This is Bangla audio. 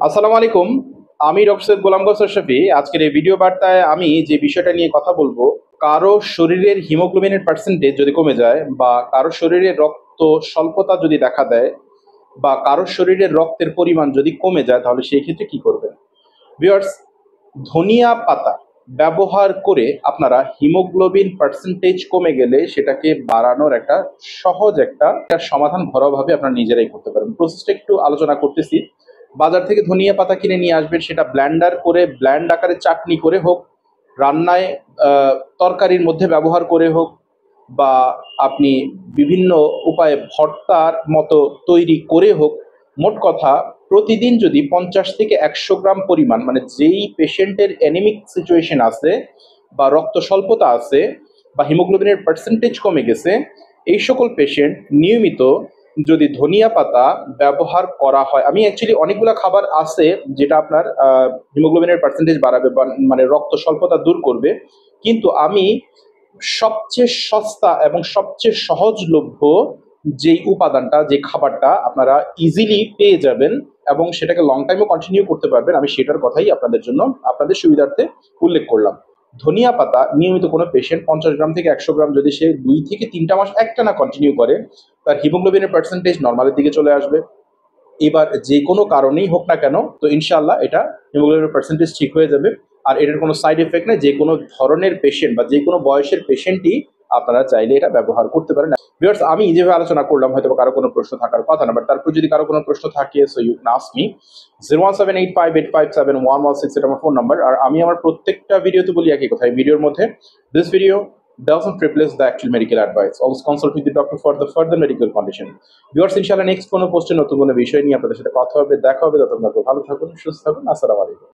আসসালামু আলাইকুম। আমি ডক্টর সৈয়দ গোলাম গৌসর শফি। আজকের এই ভিডিও বার্তায় আমি যে বিষয়টা নিয়ে কথা বলবো, কারো শরীরের হিমোগ্লোবিনের পার্সেন্টেজ যদি কমে যায় বা কারো শরীরে রক্ত স্বল্পতা যদি দেখা দেয় বা কারো শরীরের রক্তের পরিমাণ যদি কমে যায়, তাহলে সেই ক্ষেত্রে কি করবেন? ভিউয়ার্স, ধনিয়া পাতা ব্যবহার করে আপনারা হিমোগ্লোবিন পার্সেন্টেজ কমে গেলে সেটাকে বাড়ানোর একটা সহজ একটা সমাধান ঘরোয়াভাবে আপনারা নিজেরাই করতে পারেন। প্রসেসটা একটু আলোচনা করতেছি। বাজার থেকে ধনিয়া পাতা কিনে নিয়ে আসবেন, সেটা ব্ল্যান্ডার করে ব্ল্যান্ড আকারে চাটনি করে হোক, রান্নায় তরকারির মধ্যে ব্যবহার করে হোক, বা আপনি বিভিন্ন উপায়ে ভর্তার মতো তৈরি করে হোক, মোট কথা প্রতিদিন যদি 50 থেকে 100 গ্রাম পরিমাণ, মানে যেই পেশেন্টের অ্যানিমিক সিচুয়েশন আছে বা রক্ত স্বল্পতা আছে বা হিমোগ্লোবিনের পার্সেন্টেজ কমে গেছে, এই সকল পেশেন্ট নিয়মিত যদি ধনিয়া পাতা ব্যবহার করা হয়, আমি অ্যাকচুয়ালি অনেকগুলো খাবার আছে যেটা আপনার হিমোগ্লোবিনের পার্সেন্টেজ বাড়াবে বা মানে রক্ত স্বল্পতা দূর করবে, কিন্তু আমি সবচেয়ে সস্তা এবং সবচেয়ে সহজলভ্য যেই উপাদানটা, যে খাবারটা আপনারা ইজিলি পেয়ে যাবেন এবং সেটাকে লং টাইমও কন্টিনিউ করতে পারবেন, আমি সেটার কথাই আপনাদের জন্য আপনাদের সুবিধার্থে উল্লেখ করলাম। ধনিয়া পাতা নিয়মিত কোনো পেশেন্ট 50 গ্রাম থেকে 100 গ্রাম যদি সে 2 থেকে 3টা মাস একটানা কন্টিনিউ করে, তার হিমোগ্লোবিনের পার্সেন্টেজ নর্মালের দিকে চলে আসবে। এবার যে কোনো কারণেই হোক না কেন, তো ইনশাল্লাহ এটা হিমোগ্লোবিনের পার্সেন্টেজ ঠিক হয়ে যাবে। আর এটার কোনো সাইড এফেক্ট নেই, যে কোনো ধরনের পেশেন্ট বা যে কোনো বয়সের পেশেন্টই আপনারা চাইলে এটা ব্যবহার করতে পারেন। ভিউয়ার্স, আমি যেভাবে আলোচনা করলাম হয়তো কারো কোনো প্রশ্ন থাকার কথা না, বাট তারপর যদি কারো কোনো প্রশ্ন থাকে, so you can ask me. 01785857116 এটা আমার ফোন নাম্বার। আর আমি আমার প্রত্যেকটা ভিডিওতে বলি একই কথা, এই ভিডিওর মধ্যে, this video doesn't replace the actual medical advice. Always consult with the doctor for the further medical condition. Viewers, ইনশাআল্লাহ নেক্সট কোনো পোস্টে নতুন কোনো বিষয় নিয়ে আপনাদের সাথে কথা হবে, দেখা হবে। ততক্ষণ ভালো থাকুন, সুস্থ থাকুন। আসসালামু আলাইকুম।